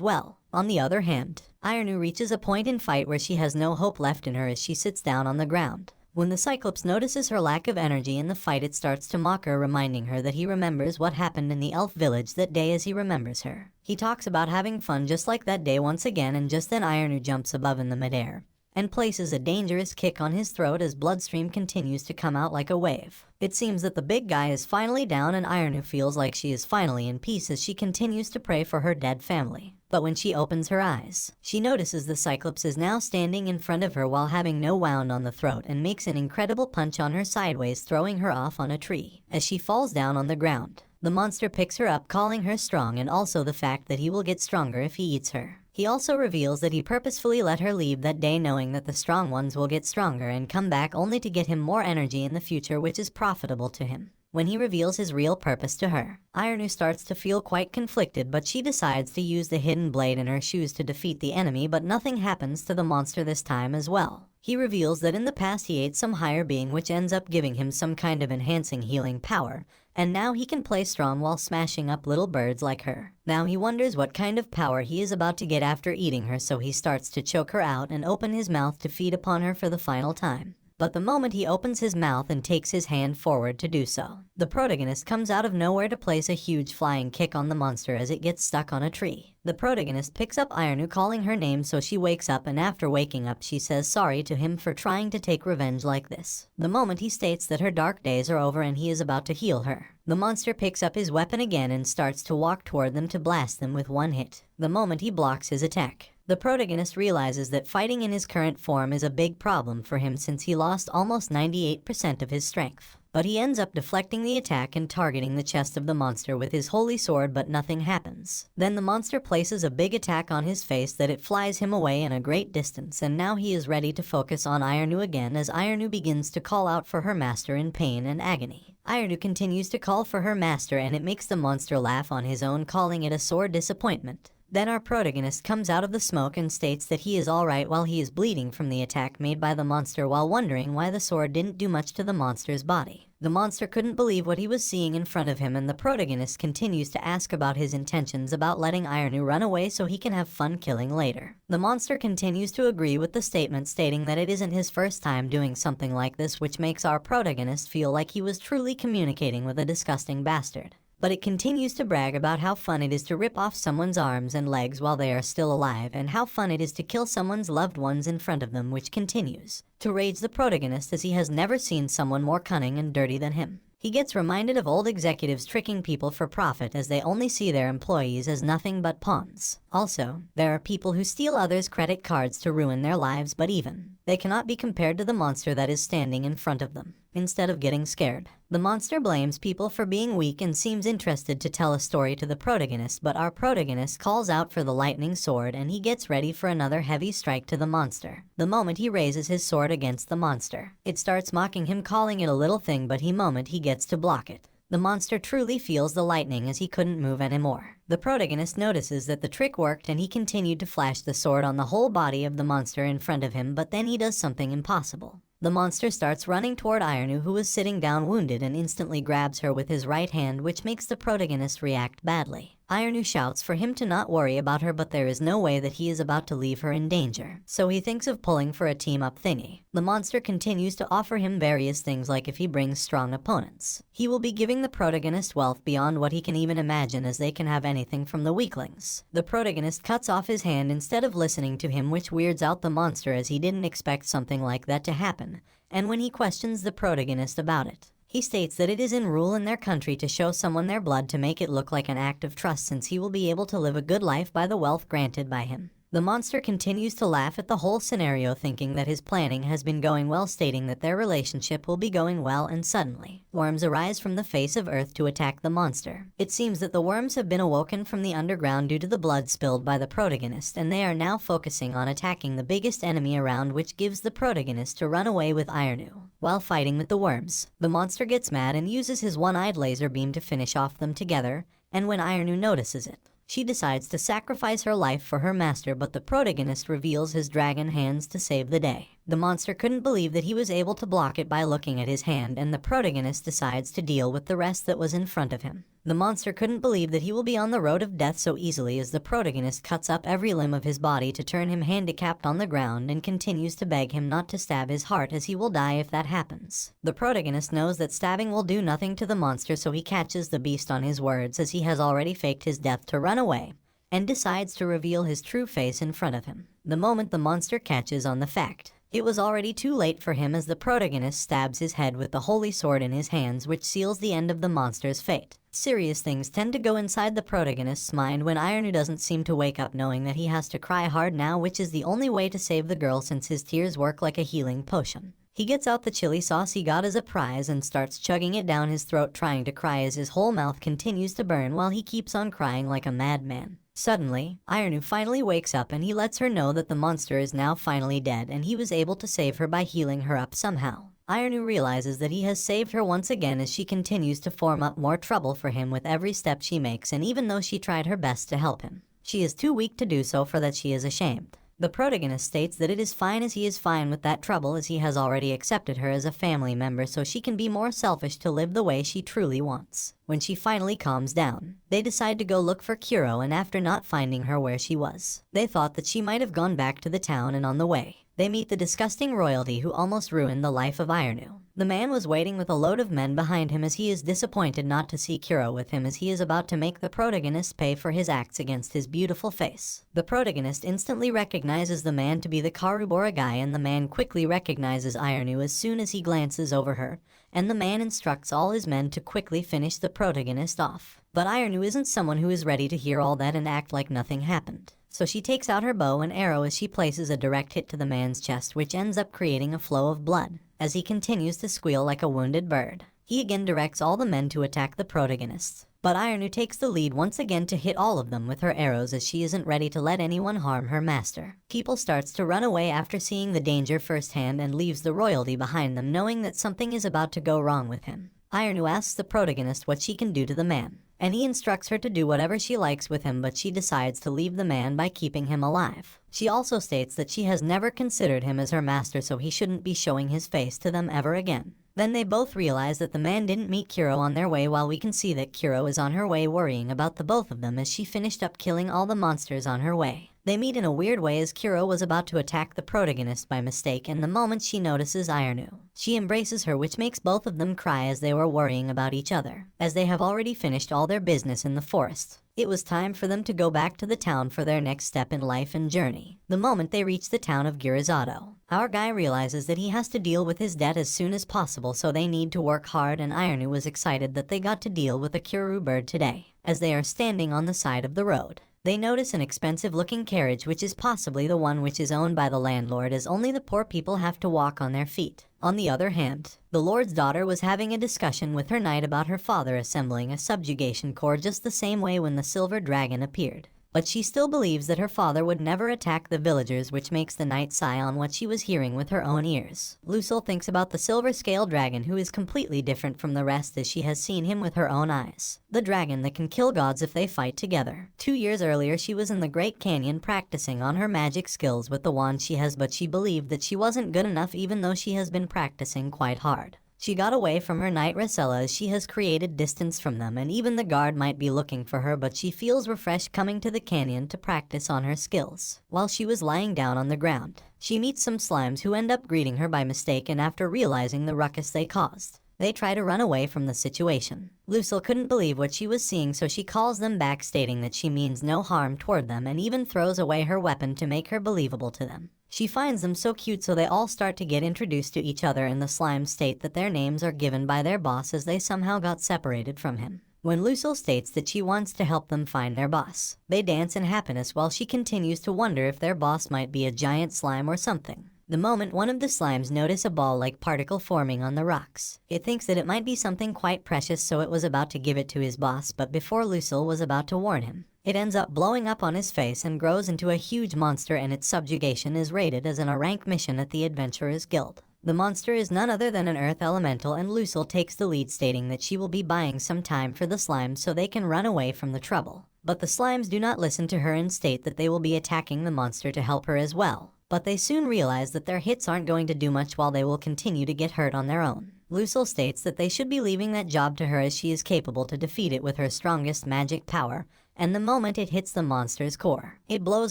well. On the other hand, Ironu reaches a point in fight where she has no hope left in her as she sits down on the ground. When the Cyclops notices her lack of energy in the fight, it starts to mock her, reminding her that he remembers what happened in the elf village that day as he remembers her. He talks about having fun just like that day once again, and just then Ironu jumps above in the midair and places a dangerous kick on his throat as bloodstream continues to come out like a wave. It seems that the big guy is finally down, and Ironu feels like she is finally in peace as she continues to pray for her dead family. But when she opens her eyes, she notices the Cyclops is now standing in front of her while having no wound on the throat, and makes an incredible punch on her sideways, throwing her off on a tree. As she falls down on the ground, the monster picks her up, calling her strong, and also the fact that he will get stronger if he eats her. He also reveals that he purposefully let her leave that day, knowing that the strong ones will get stronger and come back only to get him more energy in the future, which is profitable to him. When he reveals his real purpose to her, Ironu starts to feel quite conflicted, but she decides to use the hidden blade in her shoes to defeat the enemy, but nothing happens to the monster this time as well. He reveals that in the past he ate some higher being, which ends up giving him some kind of enhancing healing power, and now he can play strong while smashing up little birds like her. Now he wonders what kind of power he is about to get after eating her, so he starts to choke her out and open his mouth to feed upon her for the final time. But the moment he opens his mouth and takes his hand forward to do so, the protagonist comes out of nowhere to place a huge flying kick on the monster as it gets stuck on a tree. The protagonist picks up Ironu, calling her name, so she wakes up, and after waking up she says sorry to him for trying to take revenge like this. The moment he states that her dark days are over and he is about to heal her, the monster picks up his weapon again and starts to walk toward them to blast them with one hit. The moment he blocks his attack, the protagonist realizes that fighting in his current form is a big problem for him since he lost almost 98% of his strength. But he ends up deflecting the attack and targeting the chest of the monster with his holy sword, but nothing happens. Then the monster places a big attack on his face that it flies him away in a great distance, and now he is ready to focus on Ironu again as Ironu begins to call out for her master in pain and agony. Ironu continues to call for her master, and it makes the monster laugh on his own, calling it a sore disappointment. Then our protagonist comes out of the smoke and states that he is alright while he is bleeding from the attack made by the monster, while wondering why the sword didn't do much to the monster's body. The monster couldn't believe what he was seeing in front of him, and the protagonist continues to ask about his intentions about letting Ironu run away so he can have fun killing later. The monster continues to agree with the statement, stating that it isn't his first time doing something like this, which makes our protagonist feel like he was truly communicating with a disgusting bastard. But it continues to brag about how fun it is to rip off someone's arms and legs while they are still alive, and how fun it is to kill someone's loved ones in front of them, which continues to rage the protagonist as he has never seen someone more cunning and dirty than him. He gets reminded of old executives tricking people for profit as they only see their employees as nothing but pawns. Also, there are people who steal others' credit cards to ruin their lives, but even they cannot be compared to the monster that is standing in front of them. Instead of getting scared, the monster blames people for being weak and seems interested to tell a story to the protagonist, but our protagonist calls out for the lightning sword and he gets ready for another heavy strike to the monster. The moment he raises his sword against the monster, it starts mocking him, calling it a little thing, but the moment he gets to block it, the monster truly feels the lightning as he couldn't move anymore. The protagonist notices that the trick worked and he continued to flash the sword on the whole body of the monster in front of him, but then he does something impossible. The monster starts running toward Ironu, who is sitting down wounded, and instantly grabs her with his right hand, which makes the protagonist react badly. Ironu shouts for him to not worry about her, but there is no way that he is about to leave her in danger, so he thinks of pulling for a team-up thingy. The monster continues to offer him various things, like if he brings strong opponents, he will be giving the protagonist wealth beyond what he can even imagine, as they can have anything from the weaklings. The protagonist cuts off his hand instead of listening to him, which weirds out the monster as he didn't expect something like that to happen, and when he questions the protagonist about it, he states that it is in rule in their country to show someone their blood to make it look like an act of trust, since he will be able to live a good life by the wealth granted by him. The monster continues to laugh at the whole scenario, thinking that his planning has been going well, stating that their relationship will be going well, and suddenly, worms arise from the face of Earth to attack the monster. It seems that the worms have been awoken from the underground due to the blood spilled by the protagonist, and they are now focusing on attacking the biggest enemy around, which gives the protagonist to run away with Ironu. While fighting with the worms, the monster gets mad and uses his one-eyed laser beam to finish off them together, and when Ironu notices it, she decides to sacrifice her life for her master, but the protagonist reveals his dragon hands to save the day. The monster couldn't believe that he was able to block it by looking at his hand, and the protagonist decides to deal with the rest that was in front of him. The monster couldn't believe that he will be on the road of death so easily as the protagonist cuts up every limb of his body to turn him handicapped on the ground and continues to beg him not to stab his heart as he will die if that happens. The protagonist knows that stabbing will do nothing to the monster, so he catches the beast on his words as he has already faked his death to run away and decides to reveal his true face in front of him. The moment the monster catches on the fact, it was already too late for him as the protagonist stabs his head with the holy sword in his hands, which seals the end of the monster's fate. Serious things tend to go inside the protagonist's mind when Ironu doesn't seem to wake up knowing that he has to cry hard now, which is the only way to save the girl since his tears work like a healing potion. He gets out the chili sauce he got as a prize and starts chugging it down his throat, trying to cry as his whole mouth continues to burn while he keeps on crying like a madman. Suddenly, Ironu finally wakes up and he lets her know that the monster is now finally dead and he was able to save her by healing her up somehow. Ironu realizes that he has saved her once again as she continues to form up more trouble for him with every step she makes, and even though she tried her best to help him, she is too weak to do so, for that she is ashamed. The protagonist states that it is fine as he is fine with that trouble as he has already accepted her as a family member, so she can be more selfish to live the way she truly wants. When she finally calms down, they decide to go look for Kuro, and after not finding her where she was, they thought that she might have gone back to the town, and on the way, they meet the disgusting royalty who almost ruined the life of Ironu. The man was waiting with a load of men behind him as he is disappointed not to see Kuro with him, as he is about to make the protagonist pay for his acts against his beautiful face. The protagonist instantly recognizes the man to be the Karubora guy, and the man quickly recognizes Ironu as soon as he glances over her, and the man instructs all his men to quickly finish the protagonist off. But Ironu isn't someone who is ready to hear all that and act like nothing happened. So she takes out her bow and arrow as she places a direct hit to the man's chest, which ends up creating a flow of blood. As he continues to squeal like a wounded bird, he again directs all the men to attack the protagonists. But Ironu takes the lead once again to hit all of them with her arrows as she isn't ready to let anyone harm her master. People starts to run away after seeing the danger firsthand and leaves the royalty behind them, knowing that something is about to go wrong with him. Ironu asks the protagonist what she can do to the man, and he instructs her to do whatever she likes with him, but she decides to leave the man by keeping him alive. She also states that she has never considered him as her master, so he shouldn't be showing his face to them ever again. Then they both realize that the man didn't meet Kuro on their way, while we can see that Kuro is on her way worrying about the both of them as she finished up killing all the monsters on her way. They meet in a weird way as Kuro was about to attack the protagonist by mistake, and the moment she notices Ironu, she embraces her, which makes both of them cry as they were worrying about each other, as they have already finished all their business in the forest. It was time for them to go back to the town for their next step in life and journey. The moment they reach the town of Gurizato, our guy realizes that he has to deal with his debt as soon as possible, so they need to work hard, and Ironu was excited that they got to deal with a Kuru bird today. As they are standing on the side of the road, they notice an expensive-looking carriage, which is possibly the one which is owned by the landlord, as only the poor people have to walk on their feet. On the other hand, the lord's daughter was having a discussion with her knight about her father assembling a subjugation corps just the same way when the silver dragon appeared. But she still believes that her father would never attack the villagers, which makes the knight sigh on what she was hearing with her own ears. Lucille thinks about the silver scale dragon, who is completely different from the rest as she has seen him with her own eyes. The dragon that can kill gods if they fight together. 2 years earlier she was in the Great Canyon practicing on her magic skills with the wand she has, but she believed that she wasn't good enough even though she has been practicing quite hard. She got away from her knight Rosella as she has created distance from them, and even the guard might be looking for her, but she feels refreshed coming to the canyon to practice on her skills. While she was lying down on the ground, she meets some slimes who end up greeting her by mistake, and after realizing the ruckus they caused, they try to run away from the situation. Lucille couldn't believe what she was seeing, so she calls them back, stating that she means no harm toward them, and even throws away her weapon to make her believable to them. She finds them so cute, so they all start to get introduced to each other, and the slimes state that their names are given by their boss as they somehow got separated from him. When Lucille states that she wants to help them find their boss, they dance in happiness while she continues to wonder if their boss might be a giant slime or something. The moment one of the slimes notice a ball-like particle forming on the rocks, it thinks that it might be something quite precious, so it was about to give it to his boss, but before Lucille was about to warn him, it ends up blowing up on his face and grows into a huge monster, and its subjugation is rated as an A-rank mission at the Adventurers Guild. The monster is none other than an earth elemental, and Lucille takes the lead, stating that she will be buying some time for the slimes so they can run away from the trouble. But the slimes do not listen to her and state that they will be attacking the monster to help her as well. But they soon realize that their hits aren't going to do much, while they will continue to get hurt on their own. Lucille states that they should be leaving that job to her as she is capable to defeat it with her strongest magic power, and the moment it hits the monster's core, it blows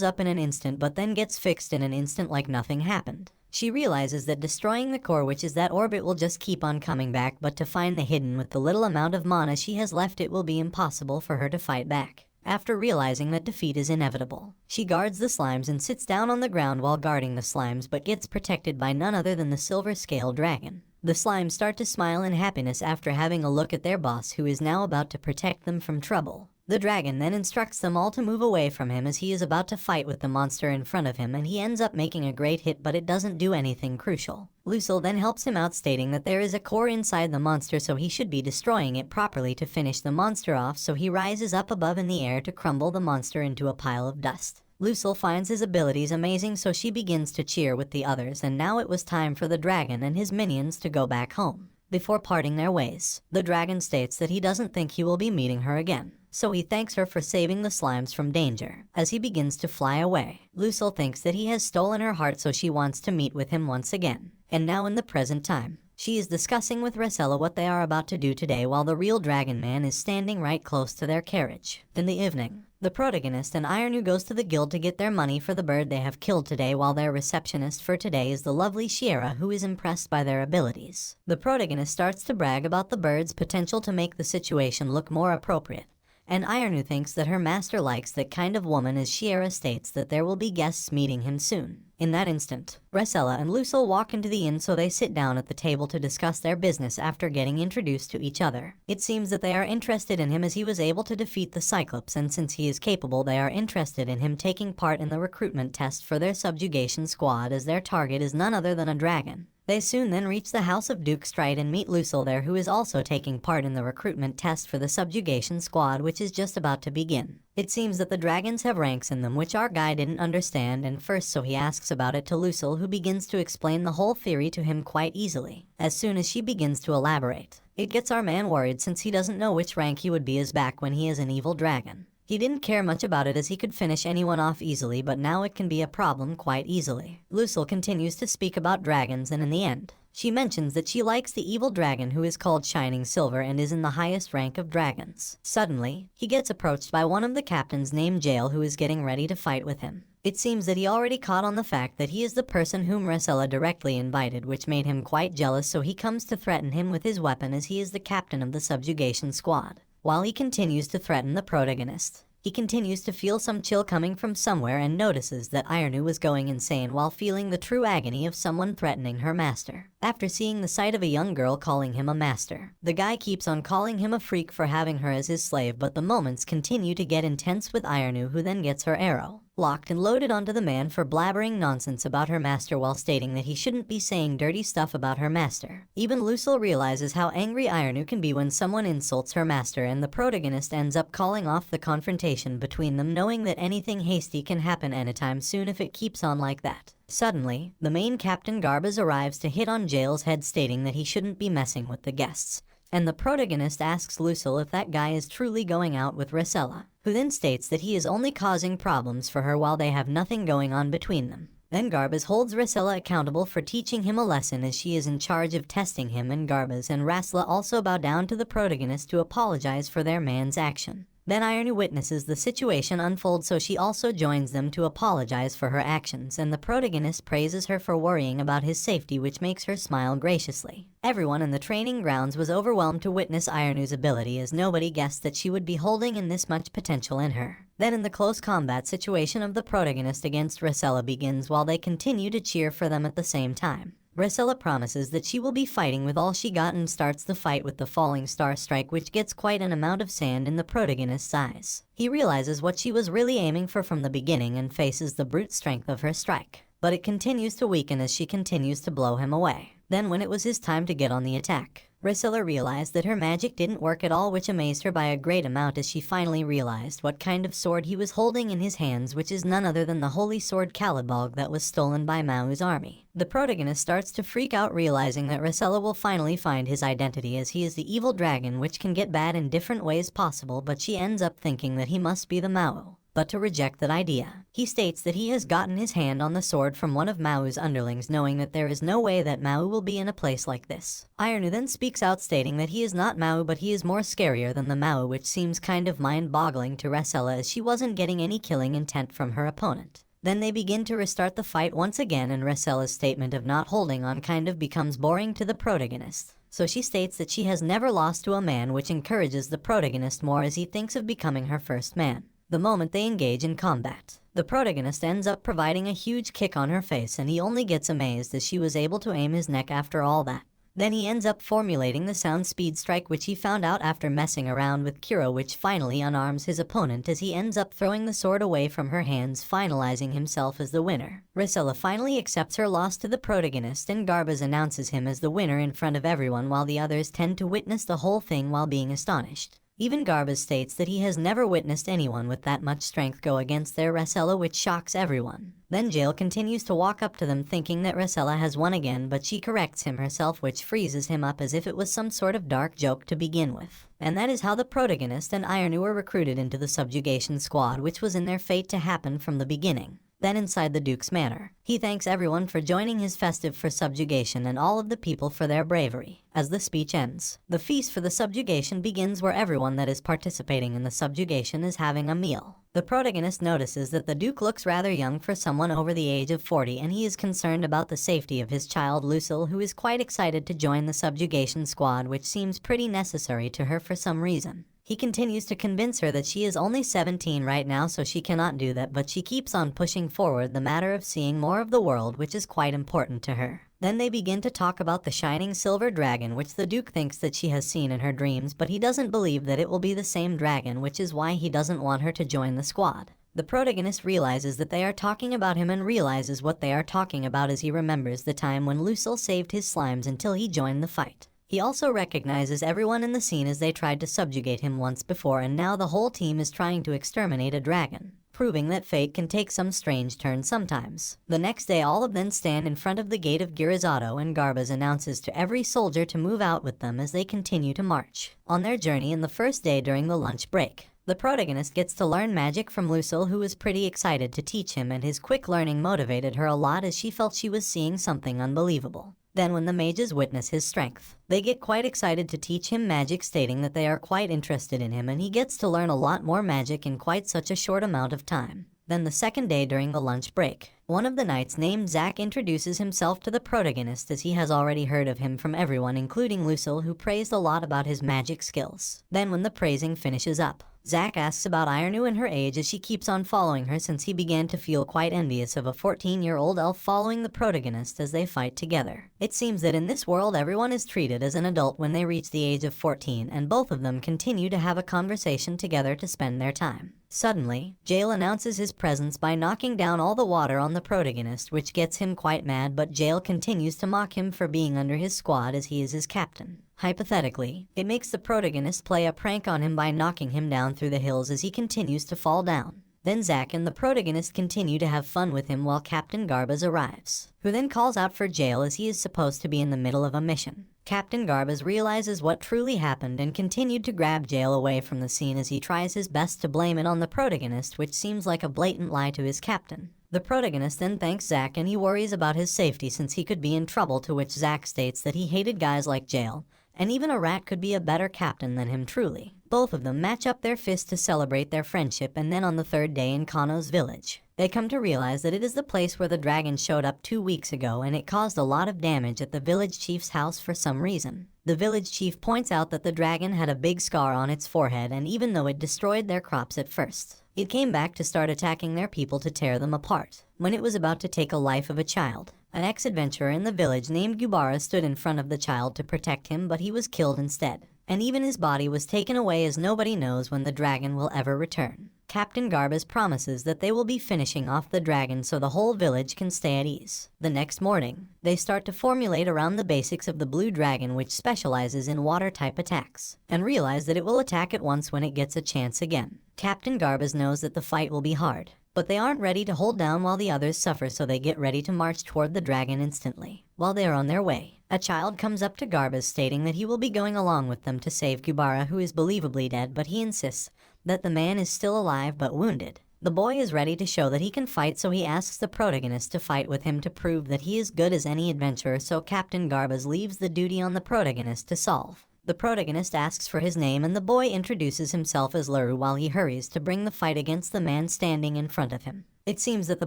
up in an instant but then gets fixed in an instant like nothing happened. She realizes that destroying the core, which is that orbit, will just keep on coming back, but to find the hidden with the little amount of mana she has left, it will be impossible for her to fight back. After realizing that defeat is inevitable, she guards the slimes and sits down on the ground while guarding the slimes, but gets protected by none other than the silver scale dragon. The slimes start to smile in happiness after having a look at their boss, who is now about to protect them from trouble. The dragon then instructs them all to move away from him as he is about to fight with the monster in front of him, and he ends up making a great hit, but it doesn't do anything crucial. Lucille then helps him out, stating that there is a core inside the monster, so he should be destroying it properly to finish the monster off, so he rises up above in the air to crumble the monster into a pile of dust. Lucille finds his abilities amazing, so she begins to cheer with the others, and now it was time for the dragon and his minions to go back home. Before parting their ways, the dragon states that he doesn't think he will be meeting her again, so he thanks her for saving the slimes from danger. As he begins to fly away, Lucille thinks that he has stolen her heart, so she wants to meet with him once again. And now in the present time, she is discussing with Rosella what they are about to do today, while the real dragon man is standing right close to their carriage. In the evening, the protagonist and Ironu goes to the guild to get their money for the bird they have killed today, while their receptionist for today is the lovely Shiera, who is impressed by their abilities. The protagonist starts to brag about the bird's potential to make the situation look more appropriate, and Ironu thinks that her master likes that kind of woman, as Shiera states that there will be guests meeting him soon. In that instant, Rosella and Lucille walk into the inn, so they sit down at the table to discuss their business after getting introduced to each other. It seems that they are interested in him as he was able to defeat the Cyclops, and since he is capable, they are interested in him taking part in the recruitment test for their subjugation squad, as their target is none other than a dragon. They soon then reach the house of Duke Stride and meet Lucille there, who is also taking part in the recruitment test for the subjugation squad, which is just about to begin. It seems that the dragons have ranks in them, which our guy didn't understand and first, so he asks about it to Lucille, who begins to explain the whole theory to him quite easily. As soon as she begins to elaborate, it gets our man worried, since he doesn't know which rank he would be as back when he is an evil dragon. He didn't care much about it as he could finish anyone off easily, but now it can be a problem quite easily. Lucille continues to speak about dragons, and in the end, she mentions that she likes the evil dragon who is called Shining Silver and is in the highest rank of dragons. Suddenly, he gets approached by one of the captains named Jail, who is getting ready to fight with him. It seems that he already caught on the fact that he is the person whom Rosella directly invited, which made him quite jealous, so he comes to threaten him with his weapon as he is the captain of the subjugation squad. While he continues to threaten the protagonist, he continues to feel some chill coming from somewhere and notices that Ironu was going insane while feeling the true agony of someone threatening her master. After seeing the sight of a young girl calling him a master, the guy keeps on calling him a freak for having her as his slave, but the moments continue to get intense with Ironu, who then gets her arrow locked and loaded onto the man for blabbering nonsense about her master while stating that he shouldn't be saying dirty stuff about her master. Even Lucille realizes how angry Ironu can be when someone insults her master, and the protagonist ends up calling off the confrontation between them, knowing that anything hasty can happen anytime soon if it keeps on like that. Suddenly, the main captain Garbaz arrives to hit on Jail's head, stating that he shouldn't be messing with the guests. And the protagonist asks Lucille if that guy is truly going out with Rosella, who then states that he is only causing problems for her while they have nothing going on between them. Then Garbaz holds Rosella accountable for teaching him a lesson, as she is in charge of testing him, and Garbaz and Rasla also bow down to the protagonist to apologize for their man's action. Then Ironu witnesses the situation unfold, so she also joins them to apologize for her actions, and the protagonist praises her for worrying about his safety, which makes her smile graciously. Everyone in the training grounds was overwhelmed to witness Ironu's ability, as nobody guessed that she would be holding in this much potential in her. Then in the close combat situation of the protagonist against Rosella begins, while they continue to cheer for them at the same time. Rosella promises that she will be fighting with all she got and starts the fight with the falling star strike, which gets quite an amount of sand in the protagonist's eyes. He realizes what she was really aiming for from the beginning and faces the brute strength of her strike, but it continues to weaken as she continues to blow him away. Then when it was his time to get on the attack, Rosella realized that her magic didn't work at all, which amazed her by a great amount as she finally realized what kind of sword he was holding in his hands, which is none other than the holy sword Calibolg that was stolen by Mau's army. The protagonist starts to freak out, realizing that Rosella will finally find his identity, as he is the evil dragon which can get bad in different ways possible, but she ends up thinking that he must be the Mau. but to reject that idea. He states that he has gotten his hand on the sword from one of Mao's underlings, knowing that there is no way that Mao will be in a place like this. Ironu then speaks out, stating that he is not Mao, but he is more scarier than the Mao, which seems kind of mind-boggling to Resella, as she wasn't getting any killing intent from her opponent. Then they begin to restart the fight once again, and Resella's statement of not holding on kind of becomes boring to the protagonist. So she states that she has never lost to a man, which encourages the protagonist more as he thinks of becoming her first man. The moment they engage in combat, the protagonist ends up providing a huge kick on her face, and he only gets amazed as she was able to aim his neck after all that. Then he ends up formulating the sound speed strike, which he found out after messing around with Kuro, which finally unarms his opponent as he ends up throwing the sword away from her hands, finalizing himself as the winner. Resella finally accepts her loss to the protagonist, and Garbaz announces him as the winner in front of everyone, while the others tend to witness the whole thing while being astonished. Even Garbaz states that he has never witnessed anyone with that much strength go against their Resella, which shocks everyone. Then Jaryuu continues to walk up to them, thinking that Resella has won again, but she corrects him herself, which freezes him up as if it was some sort of dark joke to begin with. And that is how the protagonist and Ironu were recruited into the subjugation squad, which was in their fate to happen from the beginning. Then inside the Duke's manor, he thanks everyone for joining his festive for subjugation and all of the people for their bravery. As the speech ends, the feast for the subjugation begins, where everyone that is participating in the subjugation is having a meal. The protagonist notices that the Duke looks rather young for someone over the age of 40, and he is concerned about the safety of his child Lucille, who is quite excited to join the subjugation squad, which seems pretty necessary to her for some reason. He continues to convince her that she is only 17 right now, so she cannot do that, but she keeps on pushing forward the matter of seeing more of the world, which is quite important to her. Then they begin to talk about the shining silver dragon, which the Duke thinks that she has seen in her dreams, but he doesn't believe that it will be the same dragon, which is why he doesn't want her to join the squad. The protagonist realizes that they are talking about him and realizes what they are talking about as he remembers the time when Lucille saved his slimes until he joined the fight. He also recognizes everyone in the scene as they tried to subjugate him once before, and now the whole team is trying to exterminate a dragon, proving that fate can take some strange turns sometimes. The next day, all of them stand in front of the gate of Girizato, and Garbaz announces to every soldier to move out with them as they continue to march on their journey in the first day during the lunch break. The protagonist gets to learn magic from Lucille, who is pretty excited to teach him, and his quick learning motivated her a lot as she felt she was seeing something unbelievable. Then when the mages witness his strength, they get quite excited to teach him magic, stating that they are quite interested in him, and he gets to learn a lot more magic in quite such a short amount of time. Then the second day during the lunch break, one of the knights named Zack introduces himself to the protagonist, as he has already heard of him from everyone, including Lucille, who praised a lot about his magic skills. Then when the praising finishes up, Zack asks about Ironu and her age, as she keeps on following her, since he began to feel quite envious of a 14-year-old elf following the protagonist as they fight together. It seems that in this world everyone is treated as an adult when they reach the age of 14, and both of them continue to have a conversation together to spend their time. Suddenly, Jaryuu announces his presence by knocking down all the water on the protagonist, which gets him quite mad, but Jaryuu continues to mock him for being under his squad as he is his captain. Hypothetically, it makes the protagonist play a prank on him by knocking him down through the hills as he continues to fall down. Then Zack and the protagonist continue to have fun with him while Captain Garbaz arrives, who then calls out for Jaryuu as he is supposed to be in the middle of a mission. Captain Garbaz realizes what truly happened and continued to grab Jaryuu away from the scene as he tries his best to blame it on the protagonist, which seems like a blatant lie to his captain. The protagonist then thanks Zack, and he worries about his safety since he could be in trouble, to which Zack states that he hated guys like Jaryuu, and even a rat could be a better captain than him truly. Both of them match up their fists to celebrate their friendship, and then on the third day in Kano's village, they come to realize that it is the place where the dragon showed up 2 weeks ago, and it caused a lot of damage at the village chief's house for some reason. The village chief points out that the dragon had a big scar on its forehead, and even though it destroyed their crops at first, it came back to start attacking their people to tear them apart. When it was about to take a life of a child, an ex-adventurer in the village named Gubara stood in front of the child to protect him, but he was killed instead, and even his body was taken away, as nobody knows when the dragon will ever return. Captain Garbaz promises that they will be finishing off the dragon so the whole village can stay at ease. The next morning, they start to formulate around the basics of the blue dragon, which specializes in water-type attacks, and realize that it will attack at once when it gets a chance again. Captain Garbaz knows that the fight will be hard, but they aren't ready to hold down while the others suffer, so they get ready to march toward the dragon instantly. While they are on their way, a child comes up to Garbaz stating that he will be going along with them to save Gubara, who is believably dead, but he insists that the man is still alive but wounded. The boy is ready to show that he can fight, so he asks the protagonist to fight with him to prove that he is good as any adventurer, so Captain Garbaz leaves the duty on the protagonist to solve. The protagonist asks for his name and the boy introduces himself as Laru while he hurries to bring the fight against the man standing in front of him. It seems that the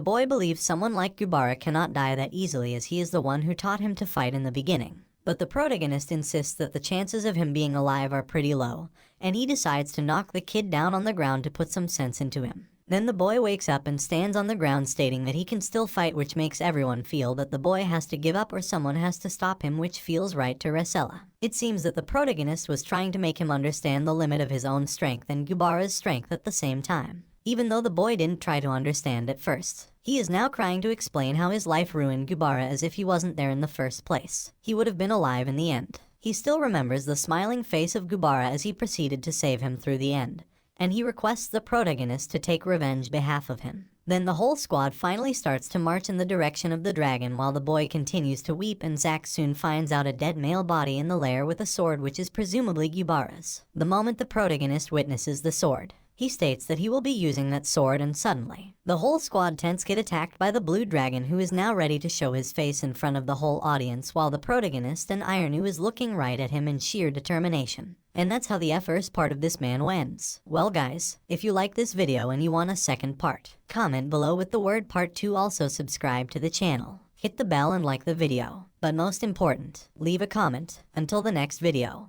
boy believes someone like Gubara cannot die that easily, as he is the one who taught him to fight in the beginning. But the protagonist insists that the chances of him being alive are pretty low, and he decides to knock the kid down on the ground to put some sense into him. Then the boy wakes up and stands on the ground stating that he can still fight, which makes everyone feel that the boy has to give up or someone has to stop him, which feels right to Resella. It seems that the protagonist was trying to make him understand the limit of his own strength and Gubara's strength at the same time, even though the boy didn't try to understand at first. He is now trying to explain how his life ruined Gubara as if he wasn't there in the first place. He would have been alive in the end. He still remembers the smiling face of Gubara as he proceeded to save him through the end, and he requests the protagonist to take revenge behalf of him. Then the whole squad finally starts to march in the direction of the dragon while the boy continues to weep, and Zack soon finds out a dead male body in the lair with a sword which is presumably Gubara's. The moment the protagonist witnesses the sword, he states that he will be using that sword, and suddenly, the whole squad tents get attacked by the blue dragon, who is now ready to show his face in front of the whole audience while the protagonist and Ironu is looking right at him in sheer determination. And that's how the first part of this manhwa ends. Well guys, if you like this video and you want a second part, comment below with the word part 2. Also subscribe to the channel, hit the bell and like the video. But most important, leave a comment. Until the next video.